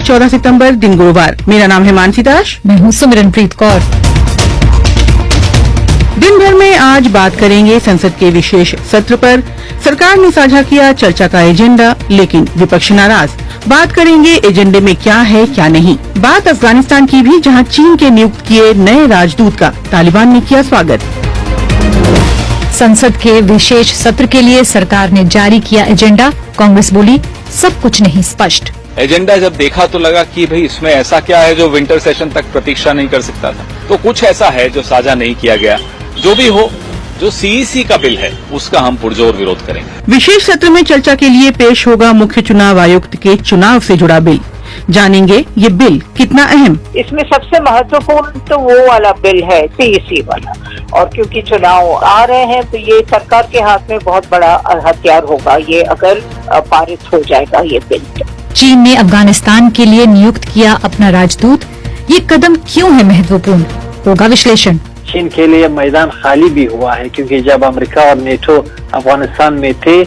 14 सितंबर, दिन गुरुवार। मेरा नाम है मानसी दास। मैं हूँ सिमरनप्रीत कौर। दिन भर में आज बात करेंगे संसद के विशेष सत्र पर। सरकार ने साझा किया चर्चा का एजेंडा, लेकिन विपक्ष नाराज। बात करेंगे एजेंडे में क्या है क्या नहीं। बात अफगानिस्तान की भी, जहां चीन के नियुक्त किए नए राजदूत का तालिबान ने किया स्वागत। संसद के विशेष सत्र के लिए सरकार ने जारी किया एजेंडा। कांग्रेस बोली सब कुछ नहीं स्पष्ट। एजेंडा जब देखा तो लगा कि भाई इसमें ऐसा क्या है जो विंटर सेशन तक प्रतीक्षा नहीं कर सकता था। तो कुछ ऐसा है जो साझा नहीं किया गया। जो भी हो, जो सीईसी का बिल है उसका हम पुरजोर विरोध करेंगे। विशेष सत्र में चर्चा के लिए पेश होगा मुख्य चुनाव आयुक्त के चुनाव से जुड़ा बिल। जानेंगे ये बिल कितना अहम। इसमें सबसे महत्वपूर्ण तो वो वाला बिल है, सीईसी वाला। और क्योंकि चुनाव आ रहे हैं तो ये सरकार के हाथ में बहुत बड़ा हथियार होगा ये, अगर पारित हो जाएगा ये बिल। चीन ने अफगानिस्तान के लिए नियुक्त किया अपना राजदूत। ये कदम क्यों है महत्वपूर्ण, होगा विश्लेषण। चीन के लिए मैदान खाली भी हुआ है, क्योंकि जब अमेरिका और नेटो अफगानिस्तान में थे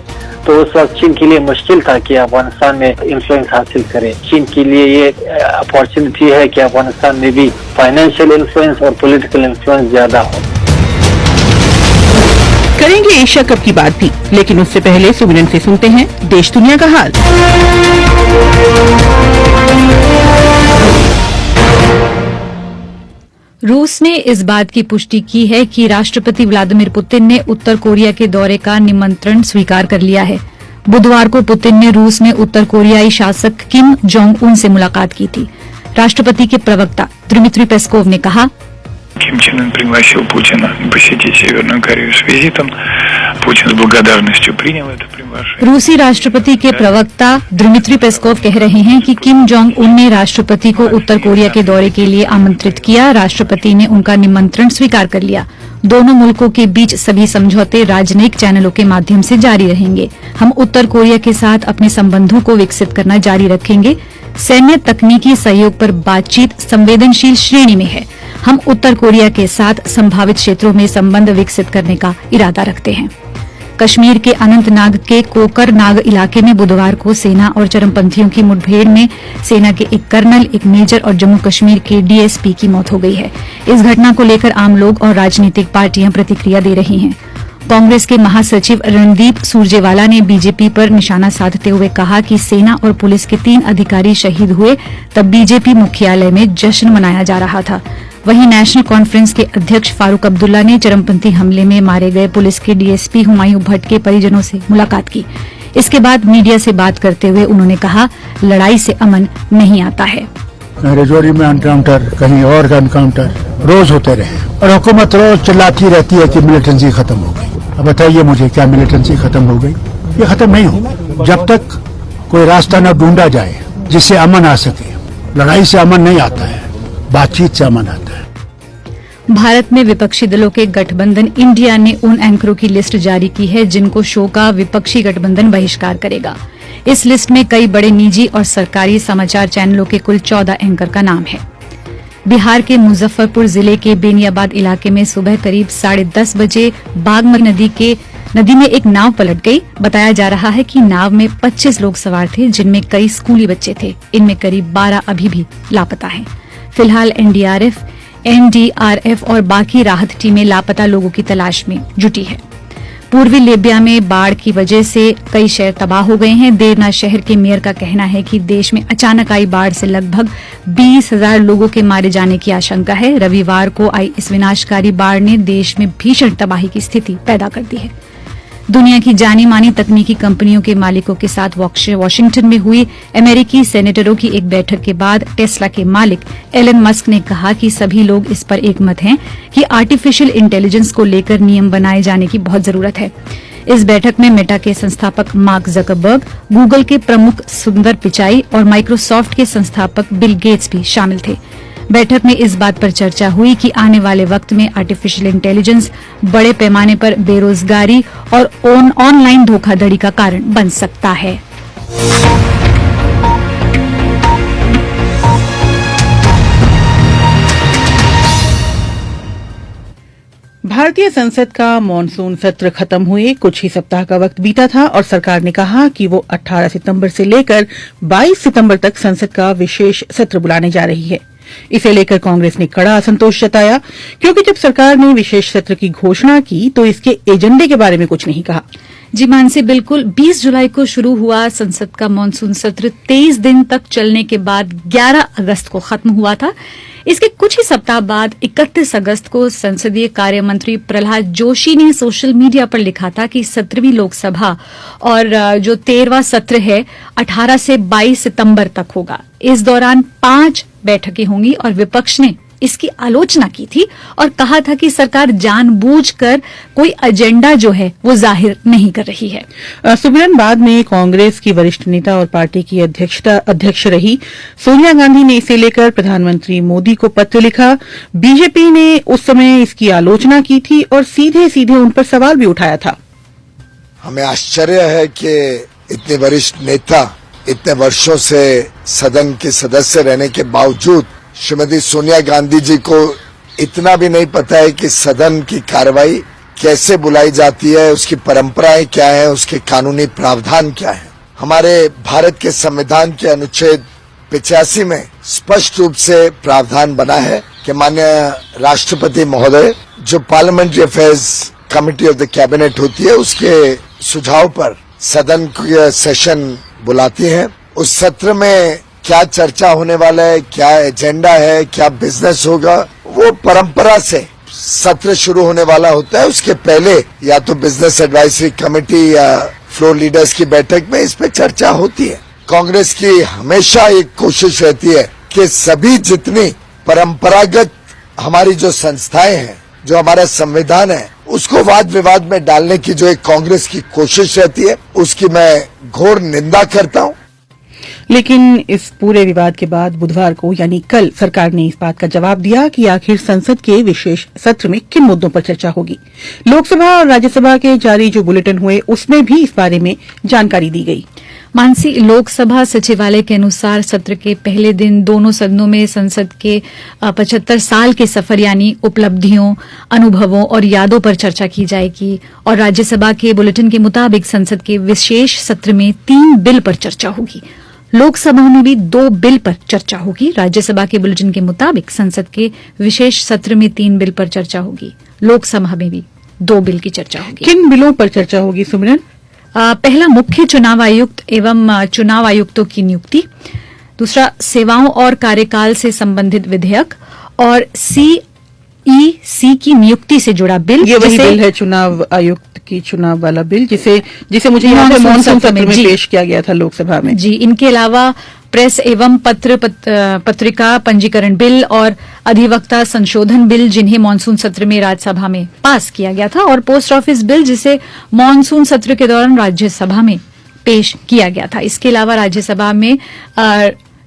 तो उस वक्त चीन के लिए मुश्किल था कि अफगानिस्तान में इन्फ्लुएंस हासिल करे। चीन के लिए ये अपॉर्चुनिटी है कि अफगानिस्तान में भी फाइनेंशियल इन्फ्लुएंस और पॉलिटिकल इन्फ्लुएंस ज्यादा हो। करेंगे एशिया कप की बात भी, लेकिन उससे पहले सुमिरन से सुनते हैं देश दुनिया का हाल। रूस ने इस बात की पुष्टि की है कि राष्ट्रपति व्लादिमीर पुतिन ने उत्तर कोरिया के दौरे का निमंत्रण स्वीकार कर लिया है। बुधवार को पुतिन ने रूस में उत्तर कोरियाई शासक किम जोंग उन से मुलाकात की थी। राष्ट्रपति के प्रवक्ता दिमित्री पेस्कोव ने कहा, Ким Чен Ын пригласил Путина посетить Северную Корею с визитом. Путин с благодарностью принял это приглашение. रूसी राष्ट्रपति के प्रवक्ता दिमित्री पेस्कोव कह रहे हैं कि किम जोंग उन ने राष्ट्रपति को उत्तर कोरिया के दौरे के लिए आमंत्रित किया। राष्ट्रपति ने उनका निमंत्रण स्वीकार कर लिया। दोनों मुल्कों के बीच सभी समझौते राजनयिक चैनलों के माध्यम से जारी रहेंगे। हम उत्तर कोरिया के साथ अपने संबंधों को विकसित करना जारी रखेंगे। सैन्य तकनीकी सहयोग पर बातचीत संवेदनशील श्रेणी में है। हम उत्तर कोरिया के साथ संभावित क्षेत्रों में संबंध विकसित करने का इरादा रखते हैं। कश्मीर के अनंतनाग के कोकरनाग इलाके में बुधवार को सेना और चरमपंथियों की मुठभेड़ में सेना के एक कर्नल, एक मेजर और जम्मू कश्मीर के डीएसपी की मौत हो गई है। इस घटना को लेकर आम लोग और राजनीतिक पार्टियां प्रतिक्रिया दे रही हैं। कांग्रेस के महासचिव रणदीप सुरजेवाला ने बीजेपी पर निशाना साधते हुए कहा कि सेना और पुलिस के 3 अधिकारी शहीद हुए तब बीजेपी मुख्यालय में जश्न मनाया जा रहा था। वहीं नेशनल कॉन्फ्रेंस के अध्यक्ष फारूक अब्दुल्ला ने चरमपंथी हमले में मारे गए पुलिस के डीएसपी हुमायूं भट्ट के परिजनों से मुलाकात की। इसके बाद मीडिया से बात करते हुए उन्होंने कहा, लड़ाई से अमन नहीं आता है। रजौरी में एनकाउंटर, कहीं और का एनकाउंटर रोज होते रहे और हुकूमत रोज चिल्लाती रहती है कि मिलिटेंसी खत्म हो गई। अब बताइए मुझे, क्या मिलिटेंसी खत्म हो गई? ये खत्म नहीं होगी जब तक कोई रास्ता न ढूंढा जाए जिससे अमन आ सके। लड़ाई से अमन नहीं आता है, बातचीत से अमन आता है। भारत में विपक्षी दलों के गठबंधन इंडिया ने उन एंकरों की लिस्ट जारी की है जिनको शो का विपक्षी गठबंधन बहिष्कार करेगा। इस लिस्ट में कई बड़े निजी और सरकारी समाचार चैनलों के कुल 14 एंकर का नाम है। बिहार के मुजफ्फरपुर जिले के बेनियाबाद इलाके में सुबह करीब 10:30 बजे बागमती नदी में एक नाव पलट गई। बताया जा रहा है कि नाव में 25 लोग सवार थे, जिनमें कई स्कूली बच्चे थे। इनमें करीब 12 अभी भी लापता हैं। फिलहाल एनडीआरएफ, एनडीआरएफ और बाकी राहत टीमें लापता लोगों की तलाश में जुटी है। पूर्वी लीबिया में बाढ़ की वजह से कई शहर तबाह हो गए हैं। देरना शहर के मेयर का कहना है कि देश में अचानक आई बाढ़ से लगभग 20,000 लोगों के मारे जाने की आशंका है। रविवार को आई इस विनाशकारी बाढ़ ने देश में भीषण तबाही की स्थिति पैदा कर दी है। दुनिया की जानी मानी तकनीकी कंपनियों के मालिकों के साथ वाशिंगटन में हुई अमेरिकी सेनेटरों की एक बैठक के बाद टेस्ला के मालिक एलन मस्क ने कहा कि सभी लोग इस पर एकमत हैं कि आर्टिफिशियल इंटेलिजेंस को लेकर नियम बनाए जाने की बहुत जरूरत है। इस बैठक में मेटा के संस्थापक मार्क जकरबर्ग, गूगल के प्रमुख सुंदर पिचाई और माइक्रोसॉफ्ट के संस्थापक बिल गेट्स भी शामिल थे। बैठक में इस बात पर चर्चा हुई कि आने वाले वक्त में आर्टिफिशियल इंटेलिजेंस बड़े पैमाने पर बेरोजगारी और ऑनलाइन धोखाधड़ी का कारण बन सकता है। भारत भारतीय संसद का मॉनसून सत्र खत्म हुए कुछ ही सप्ताह का वक्त बीता था और सरकार ने कहा कि वो 18 सितंबर से लेकर 22 सितंबर तक संसद का विशेष सत्र बुलाने जा रही है। इसे लेकर कांग्रेस ने कड़ा असंतोष जताया क्योंकि जब सरकार ने विशेष सत्र की घोषणा की तो इसके एजेंडे के बारे में कुछ नहीं कहा। जी मानसी, बिल्कुल 20 जुलाई को शुरू हुआ संसद का मॉनसून सत्र 23 दिन तक चलने के बाद 11 अगस्त को खत्म हुआ था। इसके कुछ ही सप्ताह बाद 31 अगस्त को संसदीय कार्य मंत्री प्रहलाद जोशी ने सोशल मीडिया पर लिखा था कि 17वीं लोकसभा और जो 13वां सत्र है 18 से 22 सितंबर तक होगा। इस दौरान 5 बैठकें होंगी और विपक्ष ने इसकी आलोचना की थी और कहा था कि सरकार जानबूझकर कोई एजेंडा जो है वो जाहिर नहीं कर रही है। सुमिरन, बाद में कांग्रेस की वरिष्ठ नेता और पार्टी की अध्यक्ष रही सोनिया गांधी ने इसे लेकर प्रधानमंत्री मोदी को पत्र लिखा। बीजेपी ने उस समय इसकी आलोचना की थी और सीधे सीधे उन पर सवाल भी उठाया था। हमें आश्चर्य है कि इतने वरिष्ठ नेता इतने वर्षों से सदन के सदस्य रहने के बावजूद श्रीमती सोनिया गांधी जी को इतना भी नहीं पता है कि सदन की कार्रवाई कैसे बुलाई जाती है, उसकी परंपराएं क्या है, उसके कानूनी प्रावधान क्या है। हमारे भारत के संविधान के अनुच्छेद 85 में स्पष्ट रूप से प्रावधान बना है कि माननीय राष्ट्रपति महोदय जो parliamentary affairs committee of the cabinet होती है उसके सुझाव पर सदन का सेशन बुलाती है। उस सत्र में क्या चर्चा होने वाला है, क्या एजेंडा है, क्या बिजनेस होगा, वो परंपरा से सत्र शुरू होने वाला होता है। उसके पहले या तो बिजनेस एडवाइजरी कमेटी या फ्लोर लीडर्स की बैठक में इस पे चर्चा होती है। कांग्रेस की हमेशा एक कोशिश रहती है कि सभी जितनी परंपरागत हमारी जो संस्थाएं हैं, जो हमारा संविधान है, उसको वाद विवाद में डालने की जो एक कांग्रेस की कोशिश रहती है, उसकी मैं घोर निंदा करता हूं। लेकिन इस पूरे विवाद के बाद बुधवार को यानी कल सरकार ने इस बात का जवाब दिया कि आखिर संसद के विशेष सत्र में किन मुद्दों पर चर्चा होगी। लोकसभा और राज्यसभा के जारी जो बुलेटिन हुए उसमें भी इस बारे में जानकारी दी गई। मानसी, लोकसभा सचिवालय के अनुसार सत्र के पहले दिन दोनों सदनों में संसद के 75 साल के सफर यानी उपलब्धियों, अनुभवों और यादों पर चर्चा की जाएगी और राज्यसभा के बुलेटिन के मुताबिक संसद के विशेष सत्र में 3 बिल पर चर्चा होगी। लोकसभा में भी 2 बिल पर चर्चा होगी। राज्यसभा के बुलेटिन के मुताबिक संसद के विशेष सत्र में 3 बिल पर चर्चा होगी। लोकसभा में भी 2 बिल की चर्चा होगी। किन बिलों पर चर्चा होगी सुमिरन? पहला मुख्य चुनाव आयुक्त एवं चुनाव आयुक्तों की नियुक्ति, दूसरा सेवाओं और कार्यकाल से संबंधित विधेयक और सीईसी की नियुक्ति से जुड़ा बिल। ये वही बिल है चुनाव आयुक्त की चुनाव वाला बिल जिसे मुझे याद है मॉनसून सत्र में पेश किया गया था लोकसभा में। जी, इनके अलावा प्रेस एवं पत्रिका पंजीकरण बिल और अधिवक्ता संशोधन बिल जिन्हें मॉनसून सत्र में राज्यसभा में पास किया गया था और पोस्ट ऑफिस बिल जिसे मॉनसून सत्र के दौरान राज्यसभा में पेश किया गया था। इसके अलावा राज्यसभा में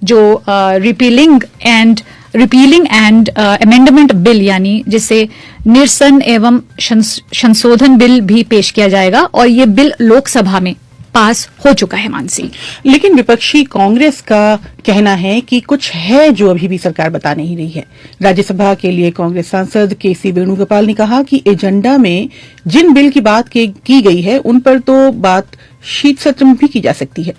जो रिपीलिंग एंड अमेंडमेंट बिल यानी जिसे निरसन एवं संशोधन बिल भी पेश किया जाएगा और ये बिल लोकसभा में पास हो चुका है। मानसी, लेकिन विपक्षी कांग्रेस का कहना है कि कुछ है जो अभी भी सरकार बता नहीं रही है। राज्यसभा के लिए कांग्रेस सांसद केसी वेणुगोपाल ने कहा कि एजेंडा में जिन बिल की बात की गई है उन पर तो बात शीत सत्र में भी की जा सकती है।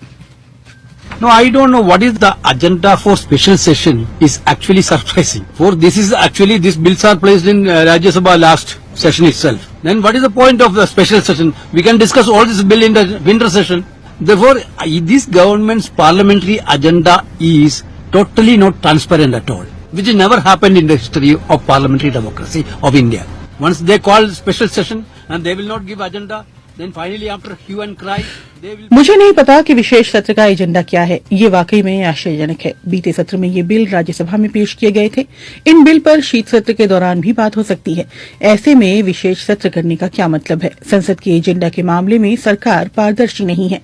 No, I don't know what is the agenda for special session is actually surprising. For these bills are placed in Rajya Sabha last session itself. Then what is the point of the special session? We can discuss all this bill in the winter session. Therefore, this government's parliamentary agenda is totally not transparent at all, which has never happened in the history of parliamentary democracy of India. Once they call special session and they will not give agenda, then finally after hue and cry they will... मुझे नहीं पता कि विशेष सत्र का agenda क्या है। ये वाकई में आश्चर्यजनक है। बीते सत्र में ये बिल राज्यसभा में पेश किए गए थे। इन बिल पर शीत सत्र के दौरान भी बात हो सकती है। ऐसे में विशेष सत्र करने का क्या मतलब है? संसद के एजेंडा के मामले में सरकार पारदर्शी नहीं है।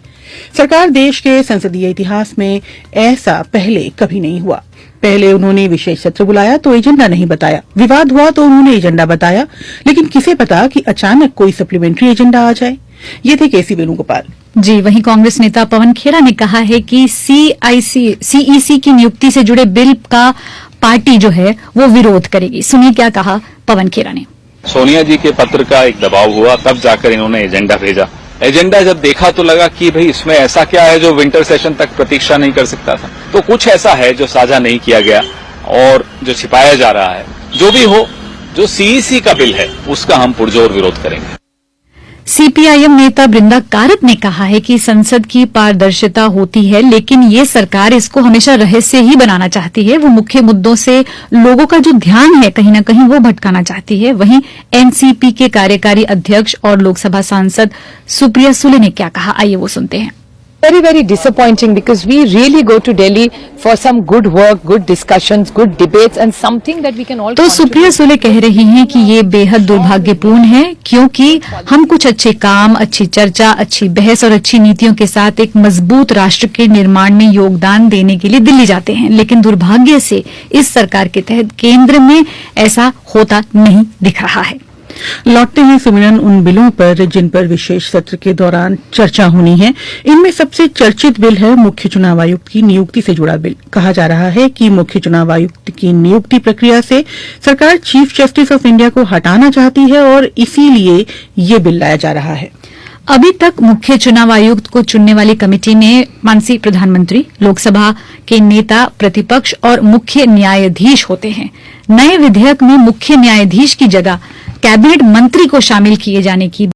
सरकार देश के संसदीय इतिहास में ऐसा पहले कभी नहीं हुआ। पहले उन्होंने विशेष सत्र बुलाया तो एजेंडा नहीं बताया, विवाद हुआ तो उन्होंने एजेंडा बताया, लेकिन किसे पता कि अचानक कोई सप्लीमेंट्री एजेंडा आ जाए। ये थे केसी वेणुगोपाल। जी, वहीं कांग्रेस नेता पवन खेड़ा ने कहा है कि सीईसी की नियुक्ति से जुड़े बिल का पार्टी जो है वो विरोध करेगी। सुनिए क्या कहा पवन खेड़ा ने। सोनिया जी के पत्र का एक दबाव हुआ, तब जाकर इन्होंने एजेंडा भेजा। एजेंडा जब देखा तो लगा कि भाई इसमें ऐसा क्या है जो विंटर सेशन तक प्रतीक्षा नहीं कर सकता था। तो कुछ ऐसा है जो साझा नहीं किया गया और जो छिपाया जा रहा है। जो भी हो, जो सीईसी का बिल है उसका हम पुरजोर विरोध करेंगे। सीपीआईएम नेता बृंदा कारत ने कहा है कि संसद की पारदर्शिता होती है, लेकिन ये सरकार इसको हमेशा रहस्य ही बनाना चाहती है। वो मुख्य मुद्दों से लोगों का जो ध्यान है कहीं न कहीं वो भटकाना चाहती है। वहीं एनसीपी के कार्यकारी अध्यक्ष और लोकसभा सांसद सुप्रिया सुले ने क्या कहा, आइए वो सुनते हैं। Very, very disappointing because we really go to Delhi for some good work, good discussions, good debates and something that we can all तो सुप्रिया सुले कह रही हैं कि ये बेहद दुर्भाग्यपूर्ण है, क्योंकि हम कुछ अच्छे काम, अच्छी चर्चा, अच्छी बहस और अच्छी नीतियों के साथ एक मजबूत राष्ट्र के निर्माण में योगदान देने के लिए दिल्ली जाते हैं, लेकिन दुर्भाग्य से इस सरकार के तहत केंद्र में ऐसा होता नहीं दिख रहा है। लौटते हैं सुमिरन उन बिलों पर जिन पर विशेष सत्र के दौरान चर्चा होनी है। इनमें सबसे चर्चित बिल है मुख्य चुनाव आयुक्त की नियुक्ति से जुड़ा बिल। कहा जा रहा है कि मुख्य चुनाव आयुक्त की नियुक्ति प्रक्रिया से सरकार चीफ जस्टिस ऑफ इंडिया को हटाना चाहती है और इसीलिए ये बिल लाया जा रहा है। अभी तक मुख्य चुनाव आयुक्त को चुनने वाली कमेटी में माननीय प्रधानमंत्री, लोकसभा के नेता प्रतिपक्ष और मुख्य न्यायाधीश होते हैं। नए विधेयक में मुख्य न्यायाधीश की जगह कैबिनेट मंत्री को शामिल किए जाने की